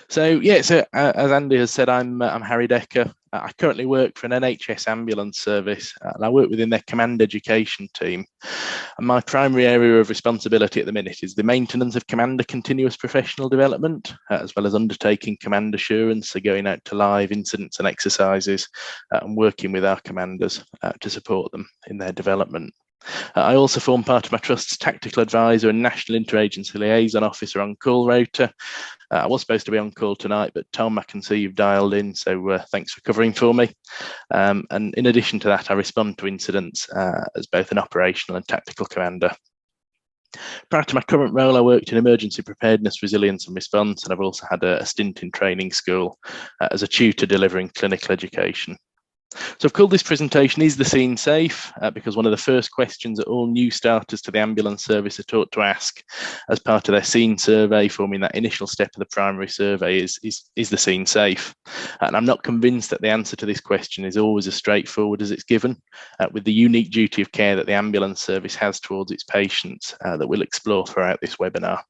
As Andy has said, I'm Harry Decker. I currently work for an NHS Ambulance Service, and I work within their Command education team. And my primary area of responsibility at the minute is the maintenance of Commander continuous professional development, as well as undertaking command assurance, so going out to live incidents and exercises, and working with our commanders to support them in their development. I also form part of my trust's tactical advisor and National Inter-agency Liaison Officer on call rota. I was supposed to be on call tonight, but Tom, I can see you've dialed in, so thanks for covering for me. And in addition to that, I respond to incidents as both an operational and tactical commander. Prior to my current role, I worked in emergency preparedness, resilience and response, and I've also had a stint in training school as a tutor delivering clinical education. So I've called this presentation, Is the Scene Safe? Because one of the first questions that all new starters to the ambulance service are taught to ask as part of their scene survey, forming that initial step of the primary survey, is the scene safe? And I'm not convinced that the answer to this question is always as straightforward as it's given, with the unique duty of care that the ambulance service has towards its patients that we'll explore throughout this webinar.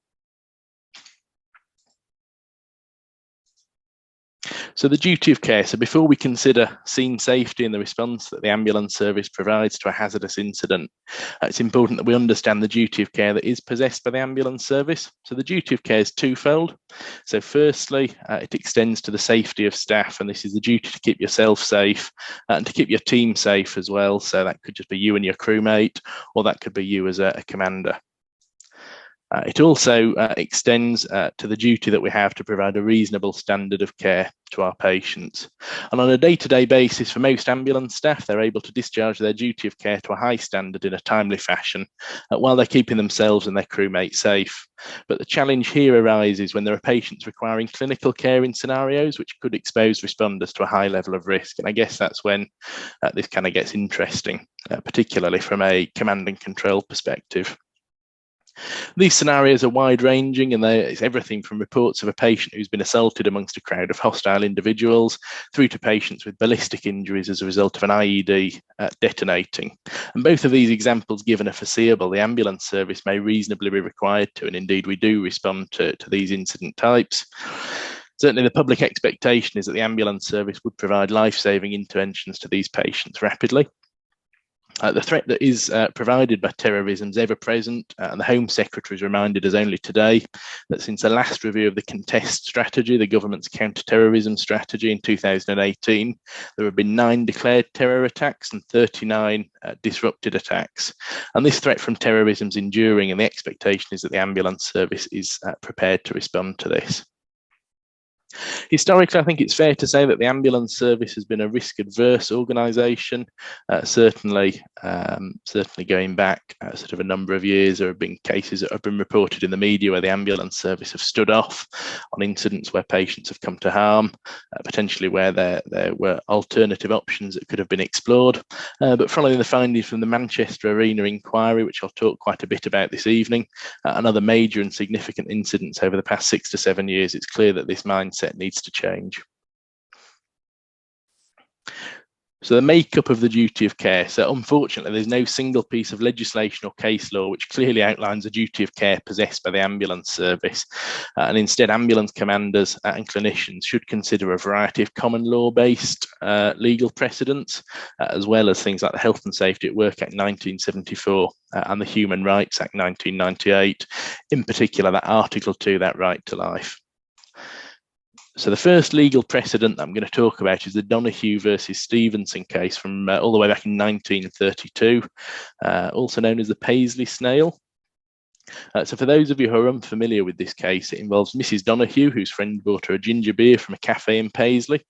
So the duty of care. So before we consider scene safety and the response that the ambulance service provides to a hazardous incident, it's important that we understand the duty of care that is possessed by the ambulance service. So the duty of care is twofold. So firstly, it extends to the safety of staff, and this is the duty to keep yourself safe and to keep your team safe as well. So that could just be you and your crewmate, or that could be you as a commander. It also extends to the duty that we have to provide a reasonable standard of care to our patients. And on a day-to-day basis, for most ambulance staff, they're able to discharge their duty of care to a high standard in a timely fashion, while they're keeping themselves and their crewmates safe. But the challenge here arises when there are patients requiring clinical care in scenarios which could expose responders to a high level of risk. And I guess that's when this kind of gets interesting, particularly from a command and control perspective. These scenarios are wide-ranging, and it's everything from reports of a patient who's been assaulted amongst a crowd of hostile individuals through to patients with ballistic injuries as a result of an IED detonating. And both of these examples, given are foreseeable, the ambulance service may reasonably be required to, and indeed we do respond to these incident types. Certainly the public expectation is that the ambulance service would provide life-saving interventions to these patients rapidly. The threat that is provided by terrorism is ever present, and the Home Secretary has reminded us only today that since the last review of the contest strategy, the government's counter-terrorism strategy in 2018, there have been 9 declared terror attacks and 39 disrupted attacks. And this threat from terrorism is enduring, and the expectation is that the ambulance service is prepared to respond to this. Historically, I think it's fair to say that the ambulance service has been a risk-adverse organisation. Certainly going back sort of a number of years, there have been cases that have been reported in the media where the ambulance service have stood off on incidents where patients have come to harm, potentially where there were alternative options that could have been explored. But following the findings from the Manchester Arena inquiry, which I'll talk quite a bit about this evening, and other major and significant incidents over the past 6 to 7 years, it's clear that this mindset needs to change. So the makeup of the duty of care. So unfortunately, there's no single piece of legislation or case law which clearly outlines the duty of care possessed by the ambulance service. And instead, ambulance commanders and clinicians should consider a variety of common law-based legal precedents, as well as things like the Health and Safety at Work Act 1974 and the Human Rights Act 1998, in particular that Article 2, that right to life. So the first legal precedent that I'm going to talk about is the Donoghue versus Stevenson case from all the way back in 1932, also known as the Paisley Snail. So for those of you who are unfamiliar with this case, it involves Mrs. Donoghue, whose friend bought her a ginger beer from a cafe in Paisley.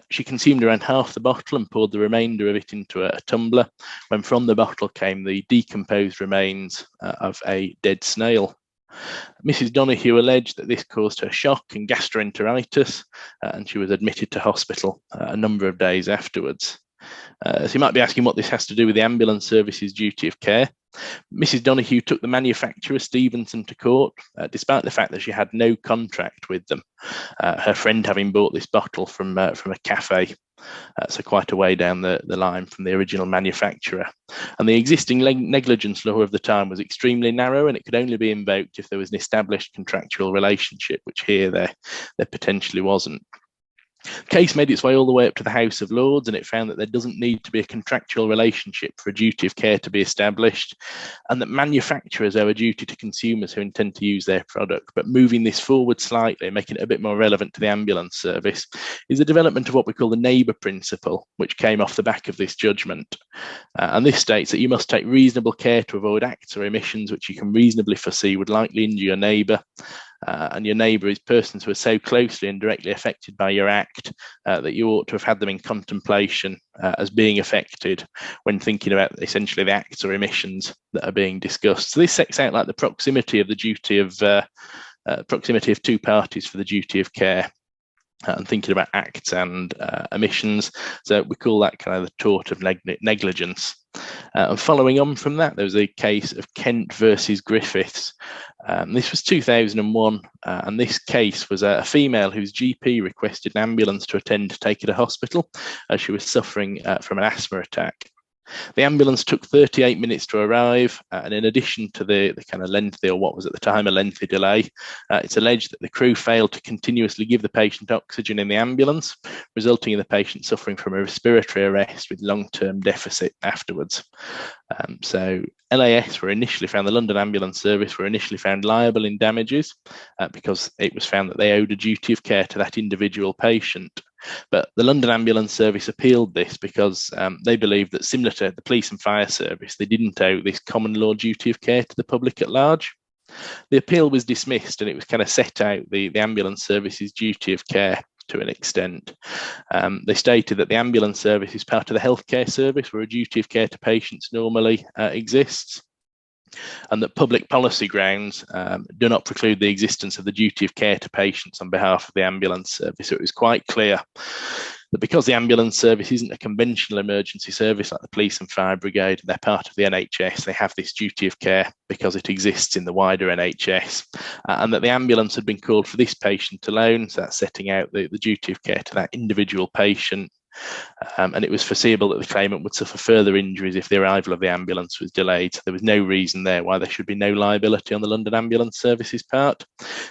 She consumed around half the bottle and poured the remainder of it into a tumbler, when from the bottle came the decomposed remains of a dead snail. Mrs. Donoghue alleged that this caused her shock and gastroenteritis, and she was admitted to hospital a number of days afterwards. So you might be asking what this has to do with the ambulance service's duty of care. Mrs. Donoghue took the manufacturer Stevenson to court, despite the fact that she had no contract with them, her friend having bought this bottle from a cafe. so quite a way down the line from the original manufacturer. And the existing negligence law of the time was extremely narrow, and it could only be invoked if there was an established contractual relationship, which here there potentially wasn't. The case made its way all the way up to the House of Lords, and it found that there doesn't need to be a contractual relationship for a duty of care to be established, and that manufacturers owe a duty to consumers who intend to use their product. But moving this forward slightly, making it a bit more relevant to the ambulance service, is the development of what we call the neighbour principle, which came off the back of this judgment. And this states that you must take reasonable care to avoid acts or omissions which you can reasonably foresee would likely injure your neighbour. And your neighbour is persons who are so closely and directly affected by your act that you ought to have had them in contemplation as being affected when thinking about essentially the acts or omissions that are being discussed. So this sets out like the proximity of the duty of proximity of two parties for the duty of care. And thinking about acts and omissions. So we call that kind of the tort of negligence. And following on from that, there was a case of Kent versus Griffiths. This was 2001, and this case was a female whose GP requested an ambulance to attend to take her to hospital as she was suffering from an asthma attack. The ambulance took 38 minutes to arrive, and in addition to the kind of lengthy, or what was at the time a lengthy delay, it's alleged that the crew failed to continuously give the patient oxygen in the ambulance, resulting in the patient suffering from a respiratory arrest with long-term deficit afterwards. So LAS were initially found, the London Ambulance Service were initially found liable in damages because it was found that they owed a duty of care to that individual patient. But the London Ambulance Service appealed this because they believed that, similar to the police and fire service, they didn't owe this common law duty of care to the public at large. The appeal was dismissed, and it was kind of set out the ambulance service's duty of care to an extent. They stated that the ambulance service is part of the healthcare service where a duty of care to patients normally exists, and that public policy grounds do not preclude the existence of the duty of care to patients on behalf of the ambulance service. So it was quite clear that because the ambulance service isn't a conventional emergency service like the police and fire brigade, they're part of the NHS, they have this duty of care because it exists in the wider NHS, and that the ambulance had been called for this patient alone, so that's setting out the duty of care to that individual patient. And it was foreseeable that the claimant would suffer further injuries if the arrival of the ambulance was delayed. So there was no reason there why there should be no liability on the London Ambulance Service's part.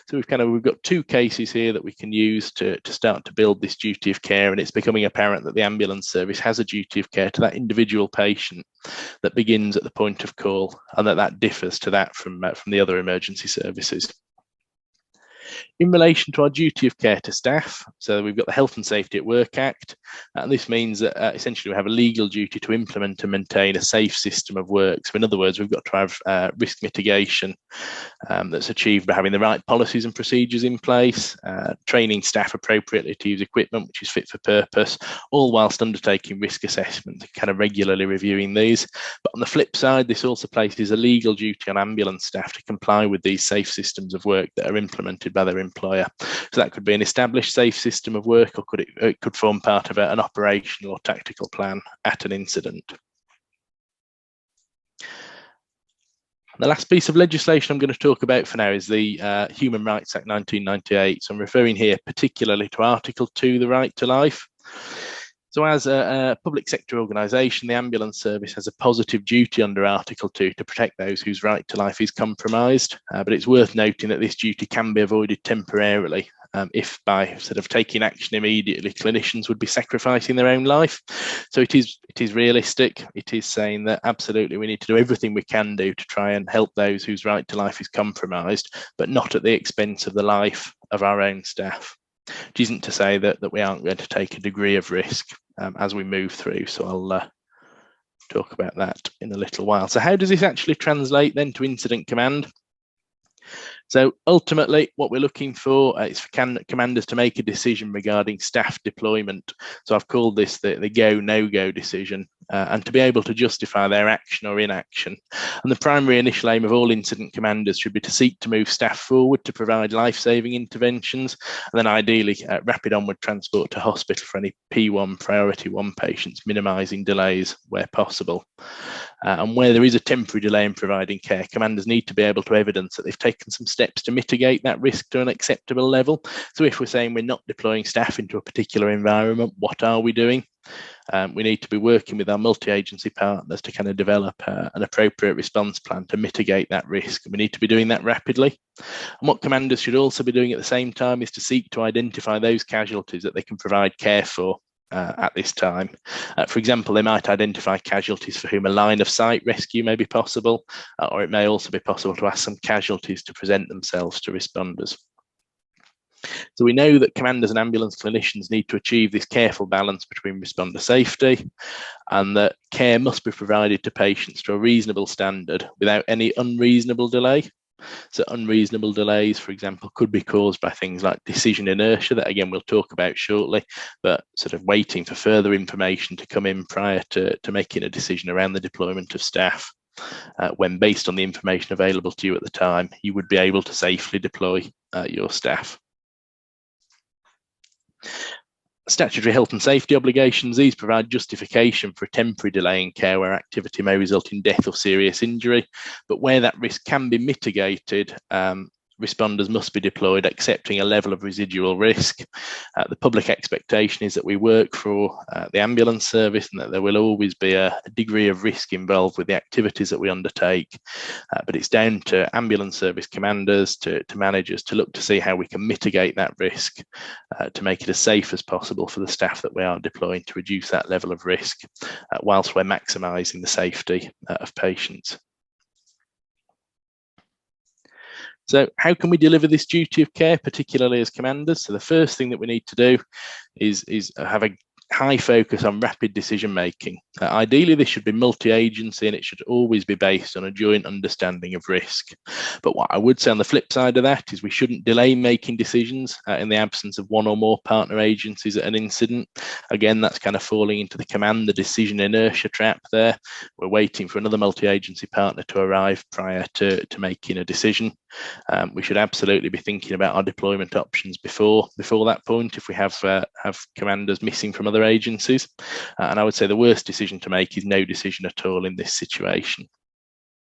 So we've got two cases here that we can use to start to build this duty of care, and it's becoming apparent that the ambulance service has a duty of care to that individual patient that begins at the point of call, and that differs to that from the other emergency services. In relation to our duty of care to staff, so we've got the Health and Safety at Work Act, and this means that essentially we have a legal duty to implement and maintain a safe system of work. So in other words, we've got to have risk mitigation that's achieved by having the right policies and procedures in place, training staff appropriately to use equipment which is fit for purpose, all whilst undertaking risk assessment and kind of regularly reviewing these. But on the flip side, this also places a legal duty on ambulance staff to comply with these safe systems of work that are implemented by their employer. So that could be an established safe system of work, or it could form part of an operational or tactical plan at an incident. The last piece of legislation I'm going to talk about for now is the Human Rights Act 1998. So I'm referring here particularly to Article 2, the right to life. So as a public sector organisation, the ambulance service has a positive duty under Article 2 to protect those whose right to life is compromised. But it's worth noting that this duty can be avoided temporarily if, by sort of taking action immediately, clinicians would be sacrificing their own life. So it is realistic. It is saying that absolutely we need to do everything we can do to try and help those whose right to life is compromised, but not at the expense of the life of our own staff. Which isn't to say that we aren't going to take a degree of risk as we move through. So I'll talk about that in a little while. So how does this actually translate then to incident command? So ultimately, what we're looking for is for commanders to make a decision regarding staff deployment. So I've called this the go, no-go decision, and to be able to justify their action or inaction. And the primary initial aim of all incident commanders should be to seek to move staff forward to provide life-saving interventions, and then ideally rapid onward transport to hospital for any P1 priority 1 patients, minimising delays where possible. And where there is a temporary delay in providing care, commanders need to be able to evidence that they've taken some steps steps to mitigate that risk to an acceptable level. So if we're saying we're not deploying staff into a particular environment, what are we doing? We need to be working with our multi-agency partners to kind of develop an appropriate response plan to mitigate that risk. We need to be doing that rapidly. And what commanders should also be doing at the same time is to seek to identify those casualties that they can provide care for at this time. For example, they might identify casualties for whom a line of sight rescue may be possible, or it may also be possible to ask some casualties to present themselves to responders. So we know that commanders and ambulance clinicians need to achieve this careful balance between responder safety, and that care must be provided to patients to a reasonable standard without any unreasonable delay. So unreasonable delays, for example, could be caused by things like decision inertia, that again we'll talk about shortly, but sort of waiting for further information to come in prior to making a decision around the deployment of staff, when based on the information available to you at the time, you would be able to safely deploy your staff. Statutory health and safety obligations, these provide justification for a temporary delay in care where activity may result in death or serious injury, but where that risk can be mitigated, responders must be deployed accepting a level of residual risk. The public expectation is that we work for the ambulance service and that there will always be a degree of risk involved with the activities that we undertake, but it's down to ambulance service commanders, to managers, to look to see how we can mitigate that risk to make it as safe as possible for the staff that we are deploying, to reduce that level of risk whilst we're maximising the safety of patients. So how can we deliver this duty of care, particularly as commanders? So the first thing that we need to do is have a high focus on rapid decision making. Ideally, this should be multi-agency and it should always be based on a joint understanding of risk. But what I would say on the flip side of that is we shouldn't delay making decisions in the absence of one or more partner agencies at an incident. Again, that's kind of falling into the commander decision inertia trap there. We're waiting for another multi-agency partner to arrive prior to making a decision. We should absolutely be thinking about our deployment options before that point if we have commanders missing from other agencies. And I would say the worst decision to make is no decision at all in this situation.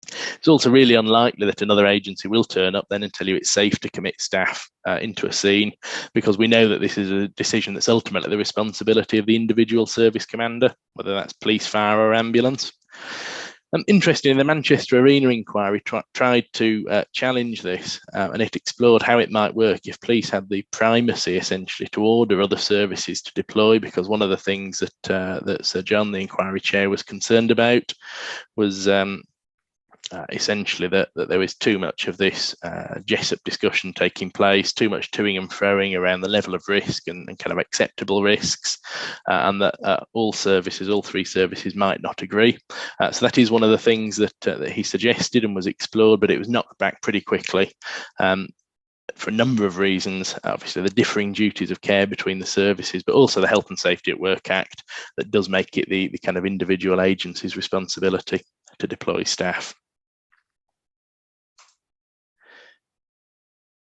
It's also really unlikely that another agency will turn up then and tell you it's safe to commit staff into a scene, because we know that this is a decision that's ultimately the responsibility of the individual service commander, whether that's police, fire or ambulance. Interestingly, the Manchester Arena inquiry tried to challenge this, and it explored how it might work if police had the primacy, essentially, to order other services to deploy, because one of the things that Sir John, the inquiry chair, was concerned about was essentially that there was too much of this Jessup discussion taking place, too much toing and froing around the level of risk and kind of acceptable risks, and that all three services might not agree. So that is one of the things that he suggested and was explored, but it was knocked back pretty quickly. For a number of reasons, obviously the differing duties of care between the services, but also the Health and Safety at Work Act that does make it the kind of individual agency's responsibility to deploy staff.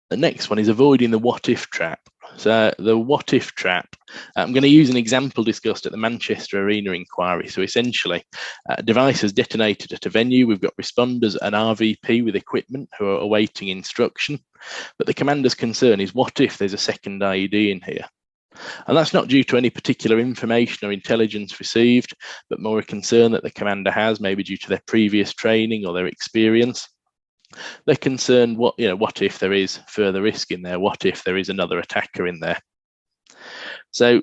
The next one is avoiding the what-if trap. So the what-if trap, I'm going to use an example discussed at the Manchester Arena inquiry. So essentially, a device has detonated at a venue. We've got responders and RVP with equipment who are awaiting instruction. But the commander's concern is, what if there's a second IED in here? And that's not due to any particular information or intelligence received, but more a concern that the commander has, maybe due to their previous training or their experience. They're concerned, what if there is further risk in there? What if there is another attacker in there? So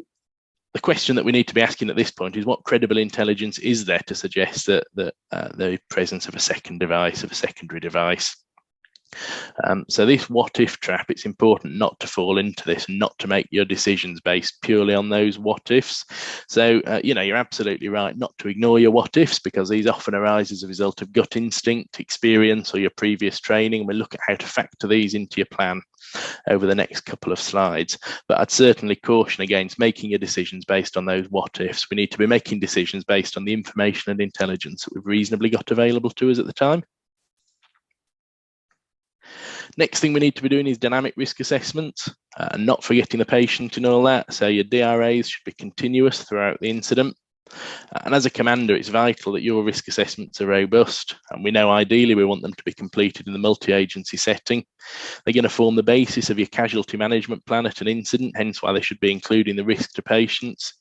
the question that we need to be asking at this point is, what credible intelligence is there to suggest that the presence of a second device, of a secondary device? So this what-if trap, it's important not to fall into this and not to make your decisions based purely on those what-ifs. So, you're absolutely right not to ignore your what-ifs, because these often arise as a result of gut instinct, experience, or your previous training. We'll look at how to factor these into your plan over the next couple of slides. But I'd certainly caution against making your decisions based on those what-ifs. We need to be making decisions based on the information and intelligence that we've reasonably got available to us at the time. Next thing we need to be doing is dynamic risk assessments, and not forgetting the patient and all that. So your DRAs should be continuous throughout the incident. And as a commander, it's vital that your risk assessments are robust. And we know ideally we want them to be completed in the multi-agency setting. They're going to form the basis of your casualty management plan at an incident, hence why they should be including the risk to patients.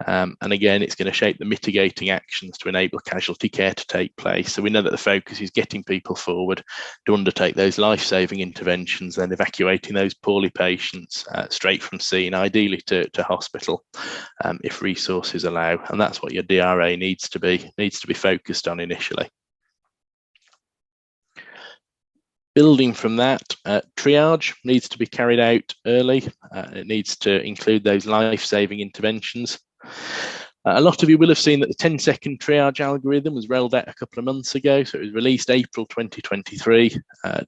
And again, it's going to shape the mitigating actions to enable casualty care to take place. So we know that the focus is getting people forward to undertake those life-saving interventions, then evacuating those poorly patients straight from scene, ideally to hospital, if resources allow. And that's what your DRA needs to be focused on initially. Building from that, triage needs to be carried out early. It needs to include those life-saving interventions. A lot of you will have seen that the 10-second triage algorithm was rolled out a couple of months ago. So it was released April 2023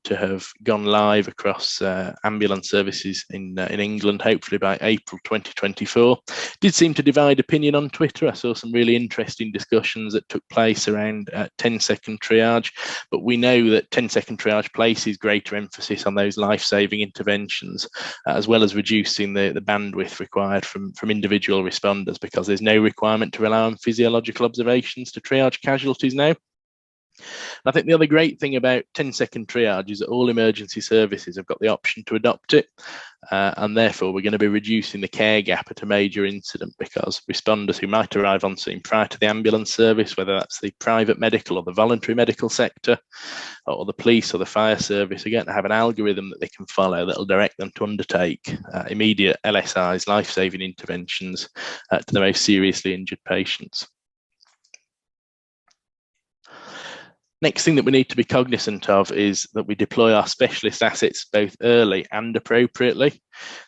to have gone live across ambulance services in England, hopefully by April 2024. Did seem to divide opinion on Twitter. I saw some really interesting discussions that took place around 10-second triage, but we know that 10-second triage places greater emphasis on those life-saving interventions, as well as reducing the bandwidth required from individual responders, because there's no requirement to rely on physiological observations to triage casualties now. I think the other great thing about 10-second triage is that all emergency services have got the option to adopt it, and therefore we're going to be reducing the care gap at a major incident, because responders who might arrive on scene prior to the ambulance service, whether that's the private medical or the voluntary medical sector, or the police or the fire service, are going to have an algorithm that they can follow that will direct them to undertake immediate LSIs, life-saving interventions to the most seriously injured patients. Next thing that we need to be cognizant of is that we deploy our specialist assets both early and appropriately.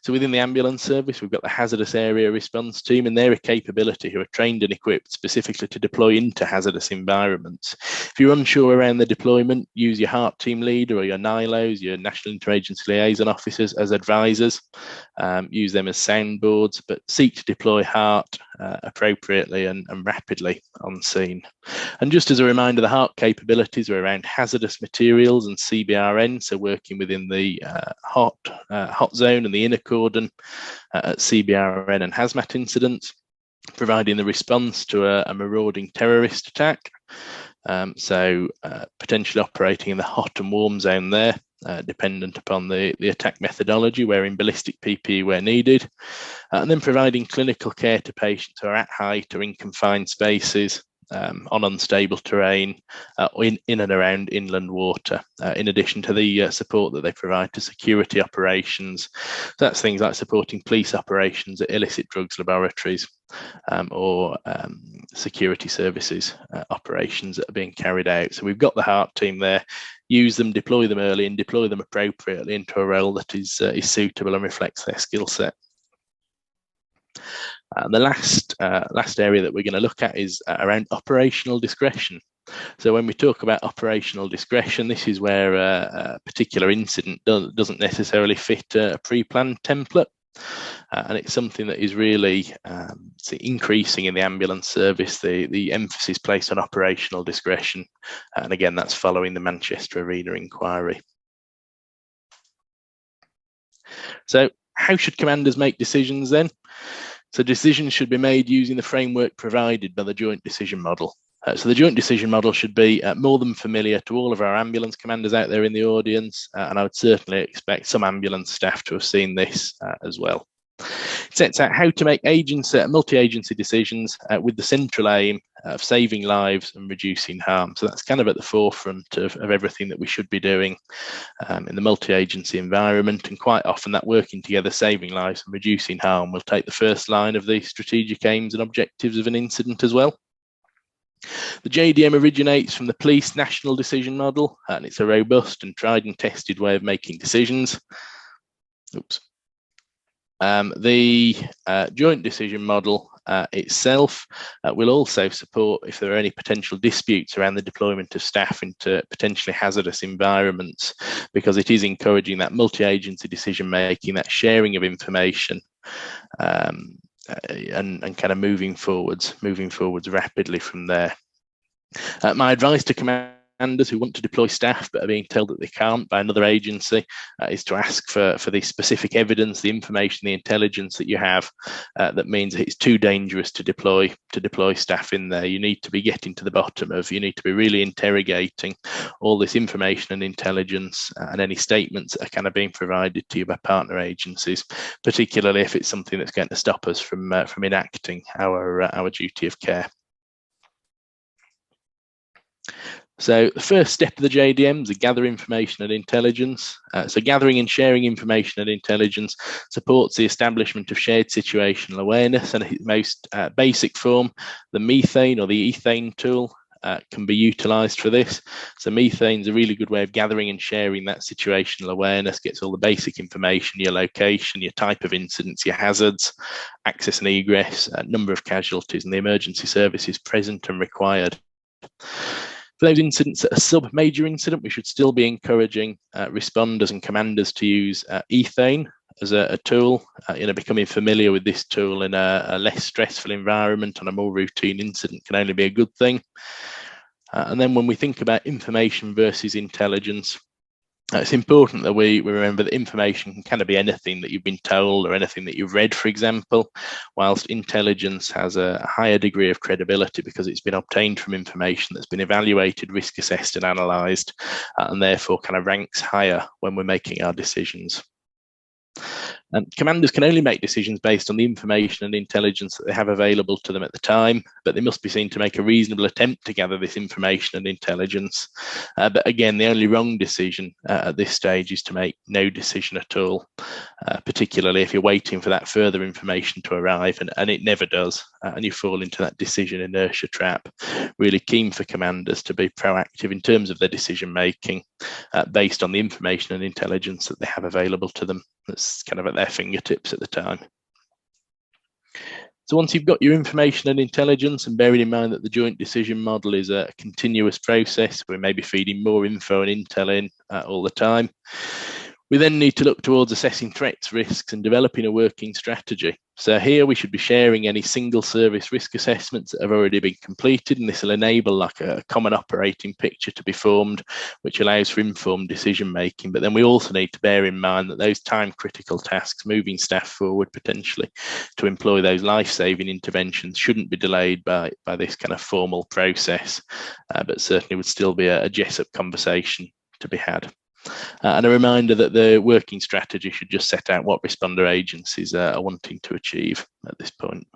So within the ambulance service, we've got the hazardous area response team, and they're a capability who are trained and equipped specifically to deploy into hazardous environments. If you're unsure around the deployment, use your HART team leader or your NILOs, your National Inter-agency Liaison Officers, as advisors. Use them as soundboards, but seek to deploy HART appropriately and rapidly on scene. And just as a reminder, the HART capabilities are around hazardous materials and CBRN, so working within the hot zone and the inner cordon at CBRN and hazmat incidents, providing the response to a marauding terrorist attack. So potentially operating in the hot and warm zone there, dependent upon the attack methodology, wearing ballistic PPE where needed, and then providing clinical care to patients who are at height or in confined spaces, on unstable terrain, in and around inland water, in addition to the support that they provide to security operations. So that's things like supporting police operations at illicit drugs laboratories, or security services operations that are being carried out. So we've got the HART team there. Use them, deploy them early, and deploy them appropriately into a role that is suitable and reflects their skill set. And the last area that we're going to look at is around operational discretion. So when we talk about operational discretion, this is where a particular incident doesn't necessarily fit a pre-planned template. And it's something that is really increasing in the ambulance service, the emphasis placed on operational discretion. And again, that's following the Manchester Arena inquiry. So how should commanders make decisions then? So decisions should be made using the framework provided by the joint decision model. So the joint decision model should be more than familiar to all of our ambulance commanders out there in the audience, and I would certainly expect some ambulance staff to have seen this as well. It sets out how to make multi-agency decisions with the central aim of saving lives and reducing harm. So that's kind of at the forefront of everything that we should be doing in the multi-agency environment, and quite often that working together, saving lives and reducing harm, will take the first line of the strategic aims and objectives of an incident as well. The JDM originates from the police national decision model, and it's a robust and tried and tested way of making decisions. Oops. The joint decision model itself will also support if there are any potential disputes around the deployment of staff into potentially hazardous environments, because it is encouraging that multi-agency decision making, that sharing of information, and kind of moving forwards rapidly from there. My advice to commanders commanders who want to deploy staff but are being told that they can't by another agency is to ask for the specific evidence, the information, the intelligence that you have that means that it's too dangerous to deploy staff in there. You need to be getting to the bottom of, you need to be really interrogating all this information and intelligence and any statements that are kind of being provided to you by partner agencies, particularly if it's something that's going to stop us from enacting our duty of care. So the first step of the JDM is to gather information and intelligence. So gathering and sharing information and intelligence supports the establishment of shared situational awareness, and in its most basic form, the methane or the ethane tool can be utilised for this. So methane is a really good way of gathering and sharing that situational awareness, gets all the basic information, your location, your type of incidents, your hazards, access and egress, number of casualties, and the emergency services present and required. For those incidents that are sub-major incident, we should still be encouraging responders and commanders to use ethane as a tool, becoming familiar with this tool in a less stressful environment on a more routine incident can only be a good thing. And then when we think about information versus intelligence, it's important that we remember that information can kind of be anything that you've been told or anything that you've read, for example, whilst intelligence has a higher degree of credibility because it's been obtained from information that's been evaluated, risk assessed and analysed, and therefore kind of ranks higher when we're making our decisions. And commanders can only make decisions based on the information and intelligence that they have available to them at the time, but they must be seen to make a reasonable attempt to gather this information and intelligence. But again, the only wrong decision at this stage is to make no decision at all, particularly if you're waiting for that further information to arrive, and it never does, and you fall into that decision inertia trap. Really keen for commanders to be proactive in terms of their decision making based on the information and intelligence that they have available to them. That's kind of at their fingertips at the time. So once you've got your information and intelligence, and bearing in mind that the joint decision model is a continuous process, we may be feeding more info and intel in all the time, we then need to look towards assessing threats, risks, and developing a working strategy. So here we should be sharing any single service risk assessments that have already been completed, and this will enable like a common operating picture to be formed, which allows for informed decision making. But then we also need to bear in mind that those time critical tasks, moving staff forward potentially to employ those life-saving interventions, shouldn't be delayed by this kind of formal process, but certainly would still be a GESUP conversation to be had. And a reminder that the working strategy should just set out what responder agencies are wanting to achieve at this point.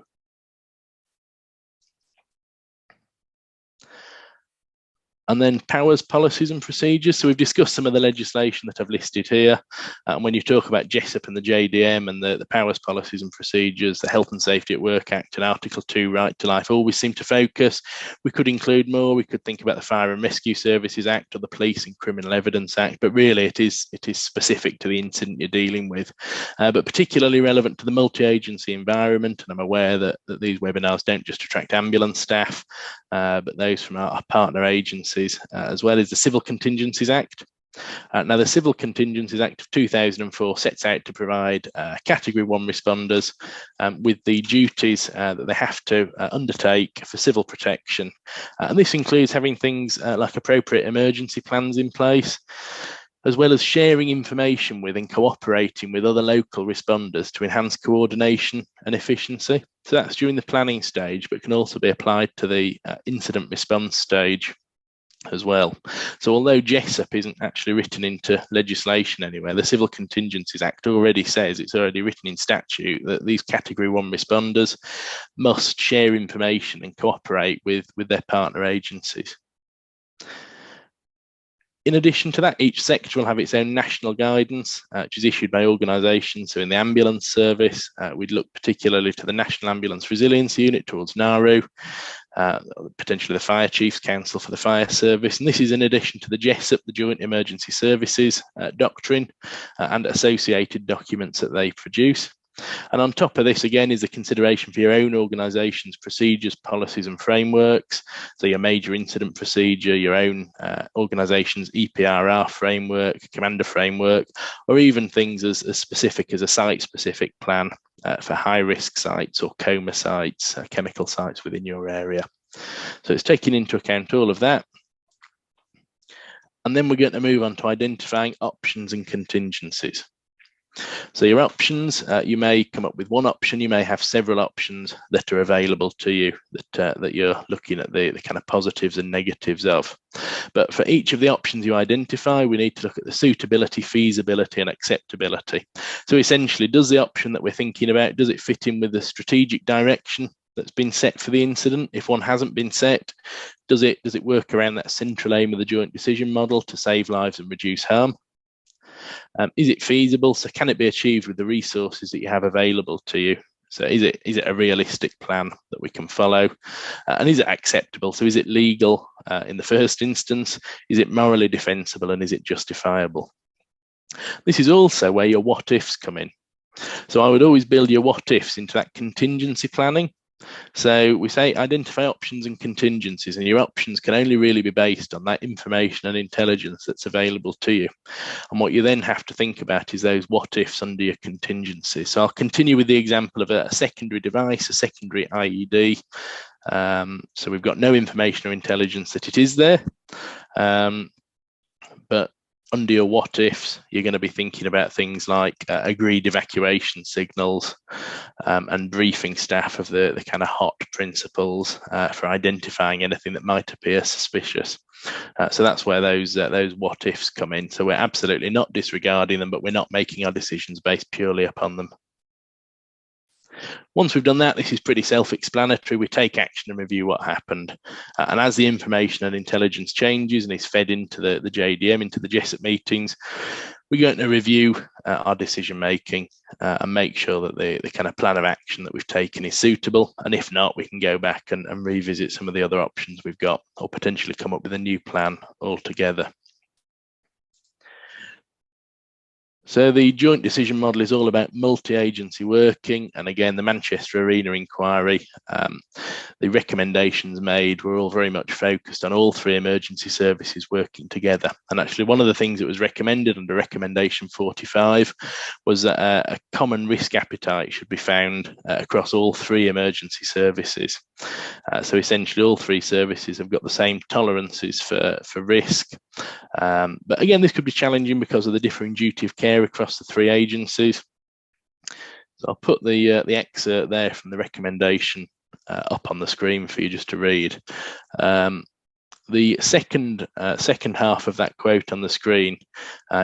And then powers, policies and procedures. So we've discussed some of the legislation that I've listed here. And when you talk about GESUP and the JDM and the powers, policies and procedures, the Health and Safety at Work Act and Article 2 Right to Life always seem to focus. We could include more. We could think about the Fire and Rescue Services Act or the Police and Criminal Evidence Act, but really it is specific to the incident you're dealing with, but particularly relevant to the multi-agency environment. And I'm aware that these webinars don't just attract ambulance staff, but those from our partner agencies, as well as the Civil Contingencies Act. Now, the Civil Contingencies Act of 2004 sets out to provide Category 1 responders with the duties that they have to undertake for civil protection. And this includes having things like appropriate emergency plans in place, as well as sharing information with and cooperating with other local responders to enhance coordination and efficiency. So that's during the planning stage, but can also be applied to the incident response stage as well. So although GESUP isn't actually written into legislation anywhere, the Civil Contingencies Act already says, it's already written in statute, that these Category 1 responders must share information and cooperate with their partner agencies. In addition to that, each sector will have its own national guidance, which is issued by organisations. So in the ambulance service, we'd look particularly to the National Ambulance Resilience Unit towards NARU, potentially the Fire Chiefs Council for the fire service. And this is in addition to the GESUP, the Joint Emergency Services Doctrine, and associated documents that they produce. And on top of this, again, is a consideration for your own organisation's procedures, policies and frameworks. So your major incident procedure, your own organisation's EPRR framework, commander framework, or even things as specific as a site-specific plan for high-risk sites or coma sites, chemical sites within your area. So it's taking into account all of that. And then we're going to move on to identifying options and contingencies. So your options, you may come up with one option, you may have several options that are available to you that you're looking at the kind of positives and negatives of. But for each of the options you identify, we need to look at the suitability, feasibility and acceptability. So essentially, does the option that we're thinking about, does it fit in with the strategic direction that's been set for the incident? If one hasn't been set, does it work around that central aim of the joint decision model to save lives and reduce harm? Is it feasible? So can it be achieved with the resources that you have available to you? So is it a realistic plan that we can follow? And is it acceptable? So is it legal in the first instance? Is it morally defensible, and is it justifiable? This is also where your what ifs come in. So I would always build your what ifs into that contingency planning. So we say identify options and contingencies, and your options can only really be based on that information and intelligence that's available to you. And what you then have to think about is those what ifs under your contingency. So I'll continue with the example of a secondary device, a secondary IED. So we've got no information or intelligence that it is there, but under your what ifs, you're going to be thinking about things like agreed evacuation signals and briefing staff of the kind of hot principles for identifying anything that might appear suspicious. So that's where those what ifs come in. So we're absolutely not disregarding them, but we're not making our decisions based purely upon them. Once we've done that, this is pretty self-explanatory. We take action and review what happened. And as the information and intelligence changes and is fed into the JDM, into the JESSOP meetings, we're going to review our decision making and make sure that the kind of plan of action that we've taken is suitable. And if not, we can go back and revisit some of the other options we've got, or potentially come up with a new plan altogether. So the joint decision model is all about multi-agency working, and again, the Manchester Arena inquiry, the recommendations made were all very much focused on all three emergency services working together. And actually, one of the things that was recommended under recommendation 45 was that a common risk appetite should be found across all three emergency services. So essentially, all three services have got the same tolerances for risk. But again, this could be challenging because of the differing duty of care across the three agencies. So I'll put the excerpt there from the recommendation up on the screen for you just to read. The second half of that quote on the screen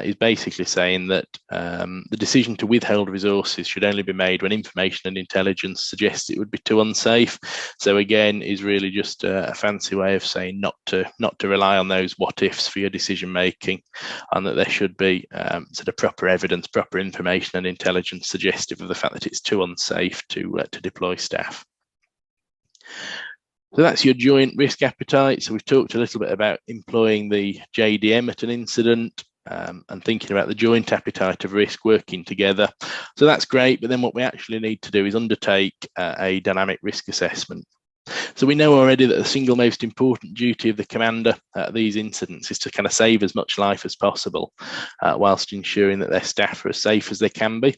is basically saying that the decision to withhold resources should only be made when information and intelligence suggests it would be too unsafe. So again, is really just a fancy way of saying not to rely on those what ifs for your decision making, and that there should be sort of proper evidence, proper information and intelligence suggestive of the fact that it's too unsafe to deploy staff. So that's your joint risk appetite. So we've talked a little bit about employing the JDM at an incident and thinking about the joint appetite of risk working together. So that's great, but then what we actually need to do is undertake a dynamic risk assessment. So we know already that the single most important duty of the commander at these incidents is to kind of save as much life as possible whilst ensuring that their staff are as safe as they can be.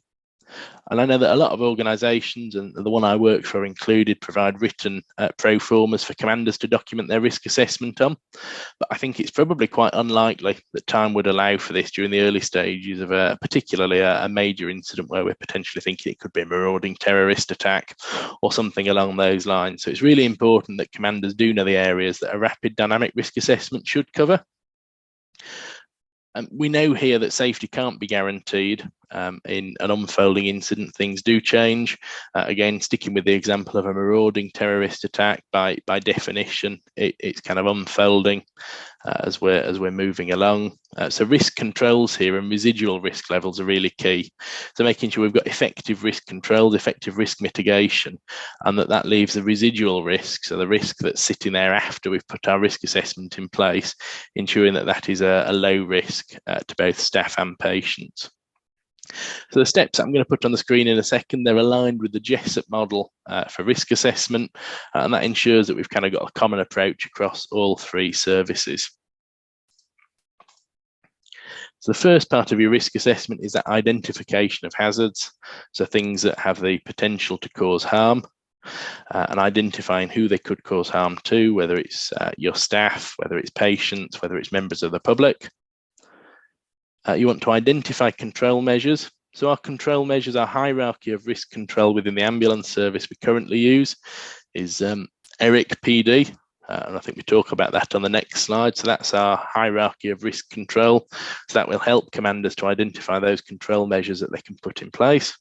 And I know that a lot of organisations, and the one I work for included, provide written pro formas for commanders to document their risk assessment on. But I think it's probably quite unlikely that time would allow for this during the early stages of particularly a major incident where we're potentially thinking it could be a marauding terrorist attack or something along those lines. So it's really important that commanders do know the areas that a rapid dynamic risk assessment should cover. We know here that safety can't be guaranteed. In an unfolding incident, things do change. Again, sticking with the example of a marauding terrorist attack, by definition, it's kind of unfolding as we're moving along. So risk controls here and residual risk levels are really key. So making sure we've got effective risk controls, effective risk mitigation, and that leaves the residual risk, so the risk that's sitting there after we've put our risk assessment in place, ensuring that is a low risk to both staff and patients. So the steps I'm going to put on the screen in a second, they're aligned with the JESSOP model for risk assessment, and that ensures that we've kind of got a common approach across all three services. So the first part of your risk assessment is that identification of hazards, so things that have the potential to cause harm. and identifying who they could cause harm to, whether it's your staff, whether it's patients, whether it's members of the public. You want to identify control measures. So our control measures, our hierarchy of risk control within the ambulance service we currently use is ERIC PD, and I think we talk about that on the next slide. So that's our hierarchy of risk control. So that will help commanders to identify those control measures that they can put in place.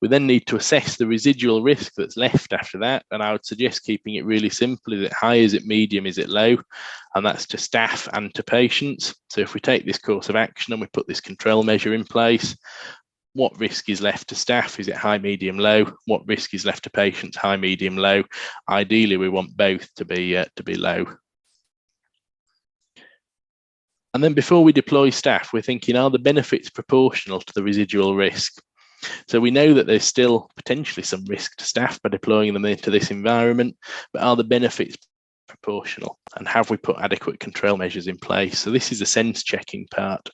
We then need to assess the residual risk that's left after that, and I would suggest keeping it really simple. Is it high, is it medium, is it low? And that's to staff and to patients. So if we take this course of action and we put this control measure in place, what risk is left to staff? Is it high, medium, low? What risk is left to patients? High, medium, low? Ideally, we want both to be low. And then before we deploy staff, we're thinking, are the benefits proportional to the residual risk? So we know that there's still potentially some risk to staff by deploying them into this environment, but are the benefits proportional, and have we put adequate control measures in place? So this is a sense checking part.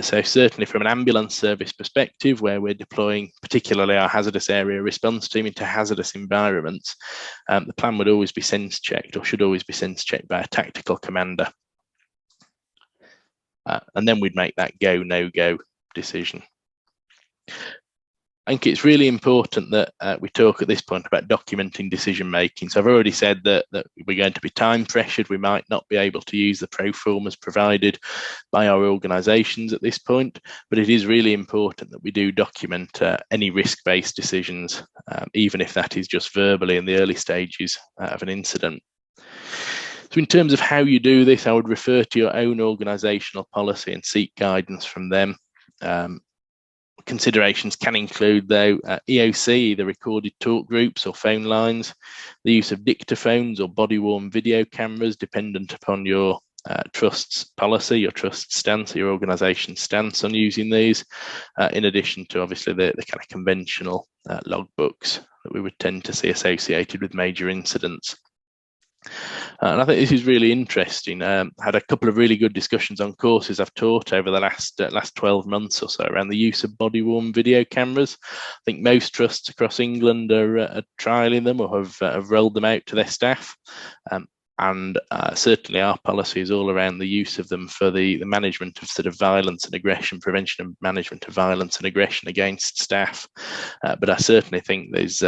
So certainly from an ambulance service perspective, where we're deploying particularly our hazardous area response team into hazardous environments, the plan would always be sense checked, or should always be sense checked by a tactical commander. And then we'd make that go, no go decision. I think it's really important that we talk at this point about documenting decision making. So I've already said that we're going to be time pressured. We might not be able to use the pro formas provided by our organisations at this point, but it is really important that we do document any risk-based decisions, even if that is just verbally in the early stages of an incident. So in terms of how you do this, I would refer to your own organisational policy and seek guidance from them. Considerations can include, though, EOC, either recorded talk groups or phone lines, the use of dictaphones or body-worn video cameras, dependent upon your trust's policy, your trust stance, your organisation's stance on using these, in addition to obviously the kind of conventional logbooks that we would tend to see associated with major incidents. And I think this is really interesting. Had a couple of really good discussions on courses I've taught over the last 12 months or so around the use of body-worn video cameras. I think most trusts across England are trialling them or have rolled them out to their staff. And certainly our policy is all around the use of them for the management of sort of violence and aggression, prevention and management of violence and aggression against staff. But I certainly think there's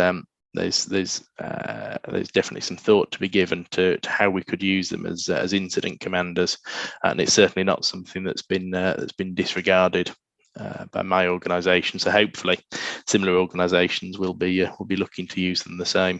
definitely some thought to be given to how we could use them as incident commanders, and it's certainly not something that's been disregarded by my organisation. So hopefully, similar organisations will be looking to use them the same.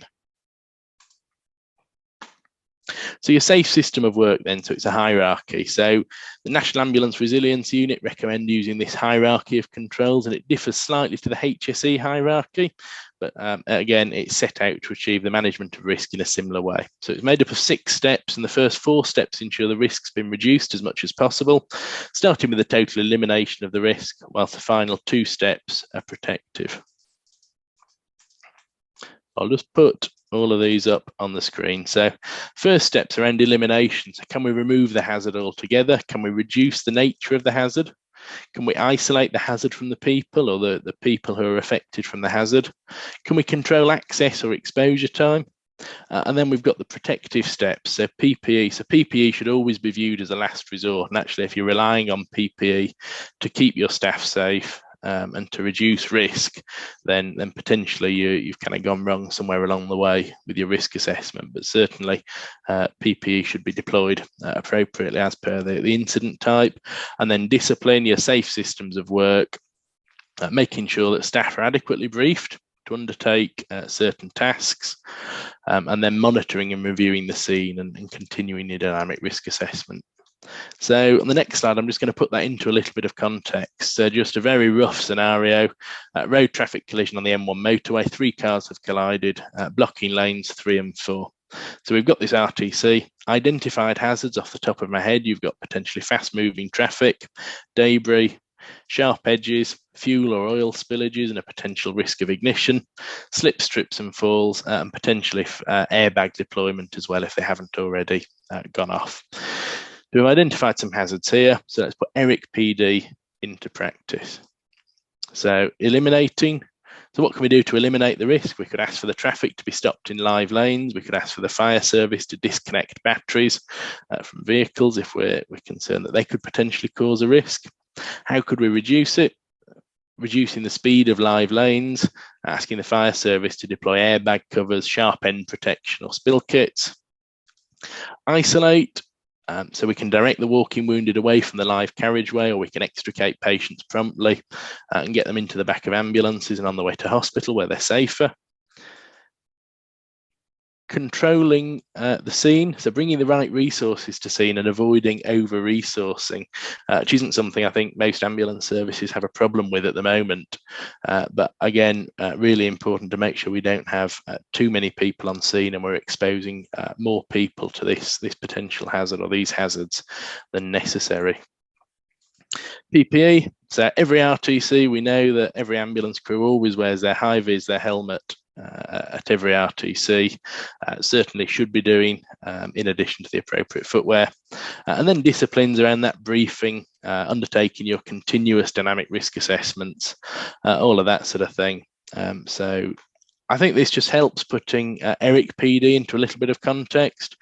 So your safe system of work then, so it's a hierarchy. So the National Ambulance Resilience Unit recommend using this hierarchy of controls, and it differs slightly to the HSE hierarchy, but again, it's set out to achieve the management of risk in a similar way. So it's made up of 6 steps, and the first 4 steps ensure the risk's been reduced as much as possible, starting with the total elimination of the risk, whilst the final 2 steps are protective. I'll just put all of these up on the screen. So first steps around elimination. So can we remove the hazard altogether? Can we reduce the nature of the hazard? Can we isolate the hazard from the people, or the people who are affected from the hazard? Can we control access or exposure time? And then we've got the protective steps, so PPE. So PPE should always be viewed as a last resort. And actually, if you're relying on PPE to keep your staff safe, and to reduce risk, then potentially you've kind of gone wrong somewhere along the way with your risk assessment. But certainly PPE should be deployed appropriately as per the incident type. And then discipline, your safe systems of work, making sure that staff are adequately briefed to undertake certain tasks, and then monitoring and reviewing the scene and continuing your dynamic risk assessment. So on the next slide, I'm just going to put that into a little bit of context. So just a very rough scenario, road traffic collision on the M1 motorway, 3 cars have collided, blocking lanes 3 and 4. So we've got this RTC, identified hazards off the top of my head. You've got potentially fast moving traffic, debris, sharp edges, fuel or oil spillages and a potential risk of ignition, slip strips and falls, and potentially airbag deployment as well if they haven't already gone off. We've identified some hazards here, so let's put ERIC PD into practice. So eliminating, So what can we do to eliminate the risk? We could ask for the traffic to be stopped in live lanes. We could ask for the fire service to disconnect batteries from vehicles if we're concerned that they could potentially cause a risk. How could we reduce it? Reducing the speed of live lanes, asking the fire service to deploy airbag covers, sharp end protection or spill kits. Isolate, so we can direct the walking wounded away from the live carriageway, or we can extricate patients promptly and get them into the back of ambulances and on the way to hospital where they're safer. Controlling the scene, so bringing the right resources to scene and avoiding over-resourcing, which isn't something I think most ambulance services have a problem with at the moment. But again, really important to make sure we don't have too many people on scene and we're exposing more people to this potential hazard or these hazards than necessary. PPE, so every RTC, we know that every ambulance crew always wears their high-vis, their helmet, at every RTC, certainly should be doing in addition to the appropriate footwear. And then disciplines around that briefing, undertaking your continuous dynamic risk assessments, all of that sort of thing. So I think this just helps putting ERIC PD into a little bit of context.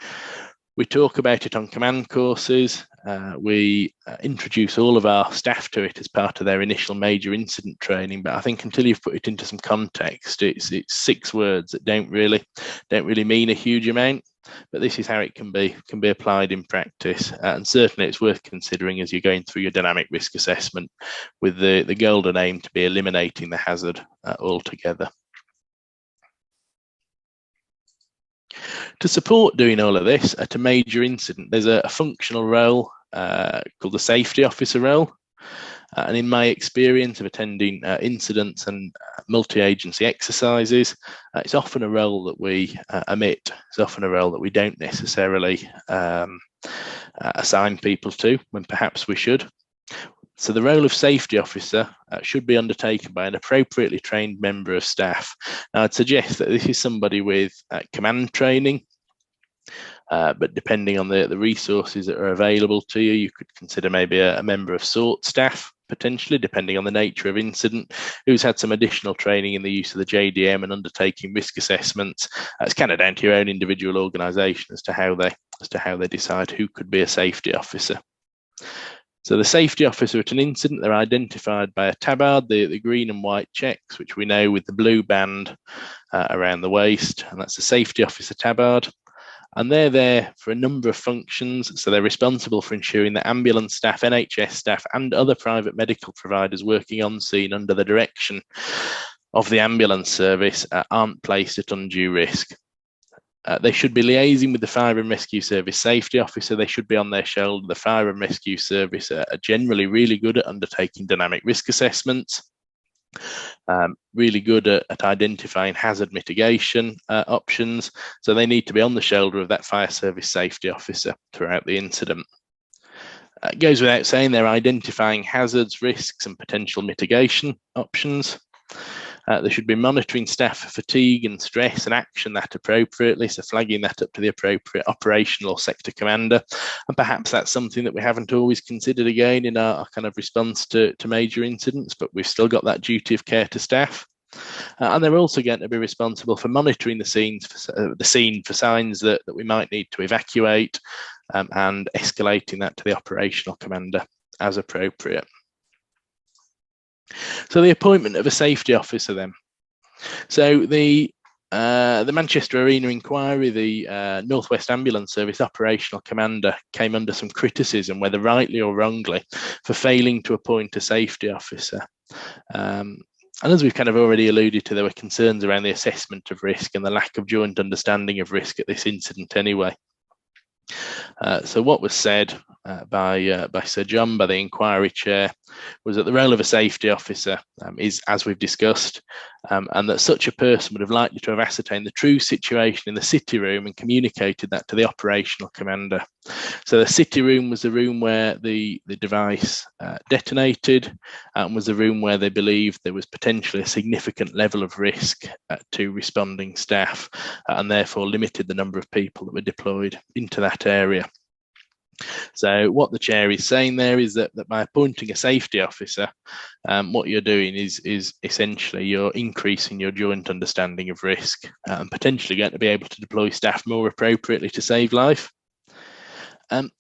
We talk about it on command courses. We introduce all of our staff to it as part of their initial major incident training. But I think until you've put it into some context, it's 6 words that don't really mean a huge amount. But this is how it can be applied in practice, and certainly it's worth considering as you're going through your dynamic risk assessment, with the golden aim to be eliminating the hazard altogether. To support doing all of this at a major incident, there's a functional role called the safety officer role. And in my experience of attending incidents and multi-agency exercises, it's often a role that we omit. It's often a role that we don't necessarily assign people to when perhaps we should. So the role of safety officer should be undertaken by an appropriately trained member of staff. Now, I'd suggest that this is somebody with command training, but depending on the resources that are available to you, you could consider maybe a member of SORT staff, potentially, depending on the nature of incident, who's had some additional training in the use of the JDM and undertaking risk assessments. It's kind of down to your own individual organisation as to how they decide who could be a safety officer. So the safety officer at an incident, they're identified by a tabard, the green and white checks, which we know with the blue band around the waist, and that's the safety officer tabard. And they're there for a number of functions. So they're responsible for ensuring that ambulance staff, NHS staff, and other private medical providers working on scene under the direction of the ambulance service aren't placed at undue risk. They should be liaising with the fire and rescue service safety officer. They should be on their shoulder. The fire and rescue service are generally really good at undertaking dynamic risk assessments, really good at identifying hazard mitigation options. So they need to be on the shoulder of that fire service safety officer throughout the incident. It goes without saying they're identifying hazards, risks, and potential mitigation options. They should be monitoring staff for fatigue and stress and action that appropriately, so flagging that up to the appropriate operational or sector commander. And perhaps that's something that we haven't always considered again in our kind of response to major incidents, but we've still got that duty of care to staff. And they're also going to be responsible for monitoring the scene for signs that we might need to evacuate and escalating that to the operational commander as appropriate. So the appointment of a safety officer then. So the Manchester Arena inquiry, the North West Ambulance Service operational commander came under some criticism, whether rightly or wrongly, for failing to appoint a safety officer. And as we've kind of already alluded to, there were concerns around the assessment of risk and the lack of joint understanding of risk at this incident anyway. So what was said by Sir John, by the inquiry chair, was that the role of a safety officer is, as we've discussed, and that such a person would have likely to have ascertained the true situation in the city room and communicated that to the operational commander. So the city room was the room where the device detonated, and was the room where they believed there was potentially a significant level of risk to responding staff, and therefore limited the number of people that were deployed into that area. So what the chair is saying there is that by appointing a safety officer, what you're doing is essentially you're increasing your joint understanding of risk and potentially going to be able to deploy staff more appropriately to save life. And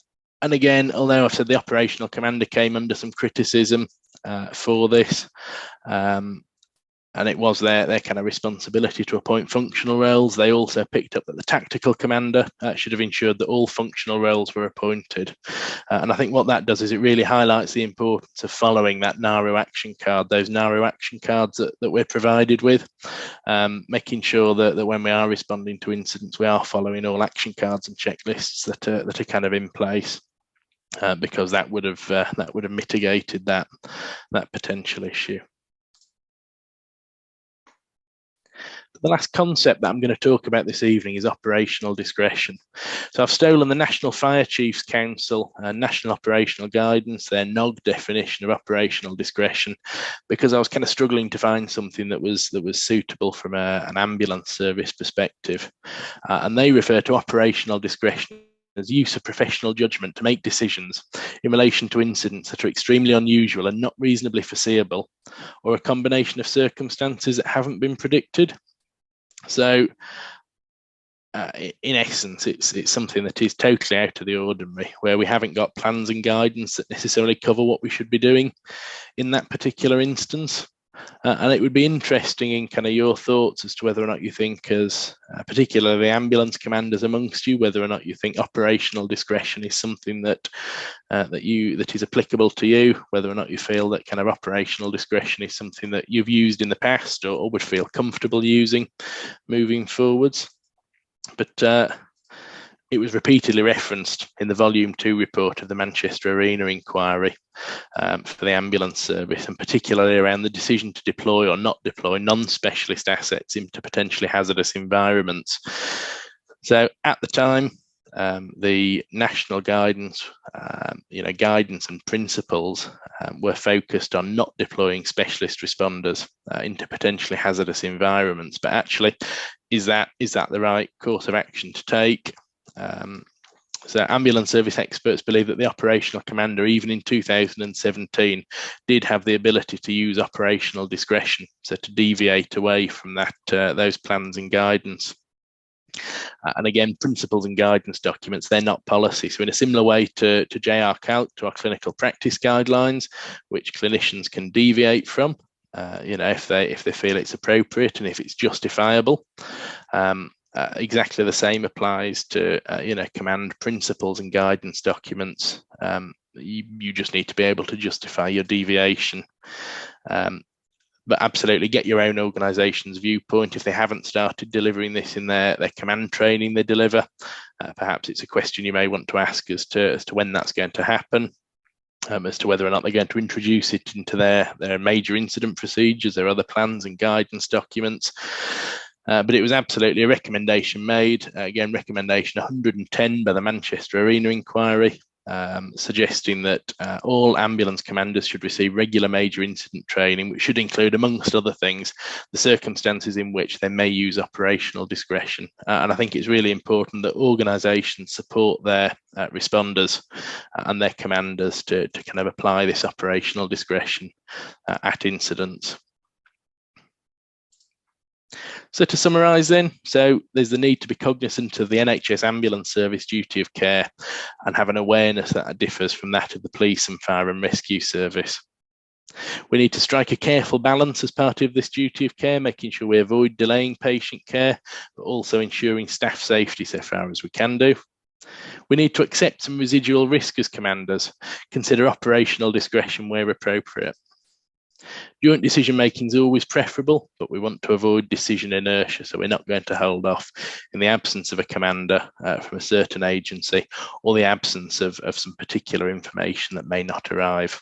again, although I've said the operational commander came under some criticism for this, and it was their kind of responsibility to appoint functional roles, they also picked up that the tactical commander should have ensured that all functional roles were appointed. And I think what that does is it really highlights the importance of following that narrow action card, those narrow action cards that we're provided with, making sure that when we are responding to incidents, we are following all action cards and checklists that are kind of in place. Because that would have mitigated that potential issue. The last concept that I'm going to talk about this evening is operational discretion. So I've stolen the National Fire Chiefs Council National Operational Guidance, their NOG definition of operational discretion, because I was kind of struggling to find something that was suitable from an ambulance service perspective. And they refer to operational discretion as use of professional judgment to make decisions in relation to incidents that are extremely unusual and not reasonably foreseeable, or a combination of circumstances that haven't been predicted. So in essence, it's something that is totally out of the ordinary, where we haven't got plans and guidance that necessarily cover what we should be doing in that particular instance. And it would be interesting in kind of your thoughts as to whether or not you think, as particularly ambulance commanders amongst you, whether or not you think operational discretion is something that is applicable to you, whether or not you feel that kind of operational discretion is something that you've used in the past or would feel comfortable using moving forwards. But it was repeatedly referenced in the Volume 2 report of the Manchester Arena inquiry for the ambulance service, and particularly around the decision to deploy or not deploy non-specialist assets into potentially hazardous environments. So at the time, the national guidance, guidance and principles were focused on not deploying specialist responders into potentially hazardous environments. But actually, is that the right course of action to take? So ambulance service experts believe that the operational commander, even in 2017, did have the ability to use operational discretion, so to deviate away from that those plans and guidance. And again, principles and guidance documents, they're not policy. So in a similar way to JR Calc, to our clinical practice guidelines, which clinicians can deviate from, if they feel it's appropriate and if it's justifiable. Exactly the same applies to command principles and guidance documents. You just need to be able to justify your deviation. But absolutely get your own organisation's viewpoint. If they haven't started delivering this in their command training they deliver, perhaps it's a question you may want to ask as to when that's going to happen, as to whether or not they're going to introduce it into their major incident procedures, their other plans and guidance documents. But it was absolutely a recommendation made, again, recommendation 110 by the Manchester Arena inquiry, suggesting that all ambulance commanders should receive regular major incident training, which should include, amongst other things, the circumstances in which they may use operational discretion. And I think it's really important that organisations support their responders and their commanders to kind of apply this operational discretion at incidents. So to summarise then, so there's the need to be cognizant of the NHS Ambulance Service duty of care and have an awareness that differs from that of the police and fire and rescue service. We need to strike a careful balance as part of this duty of care, making sure we avoid delaying patient care, but also ensuring staff safety so far as we can do. We need to accept some residual risk as commanders, consider operational discretion where appropriate. Joint decision making is always preferable, but we want to avoid decision inertia, so we're not going to hold off in the absence of a commander from a certain agency or the absence of some particular information that may not arrive.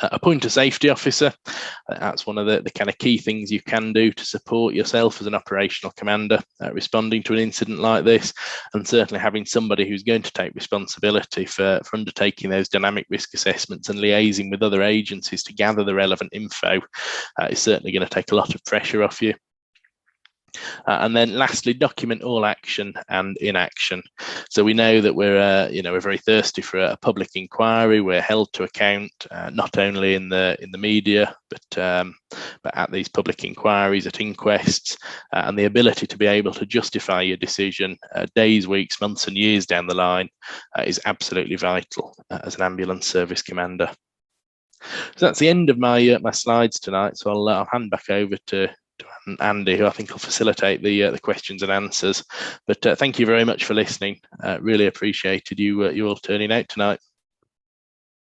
Appoint a safety officer. That's one of the kind of key things you can do to support yourself as an operational commander responding to an incident like this, and certainly having somebody who's going to take responsibility for undertaking those dynamic risk assessments and liaising with other agencies to gather the relevant info is certainly going to take a lot of pressure off you. And then lastly, document all action and inaction. So we know that we're very thirsty for a public inquiry. We're held to account, not only in the media, but at these public inquiries, at inquests, and the ability to be able to justify your decision days, weeks, months, and years down the line is absolutely vital as an ambulance service commander. So that's the end of my slides tonight. So I'll hand back over to Andy, who I think will facilitate the questions and answers. But thank you very much for listening. Really appreciated you all turning out tonight.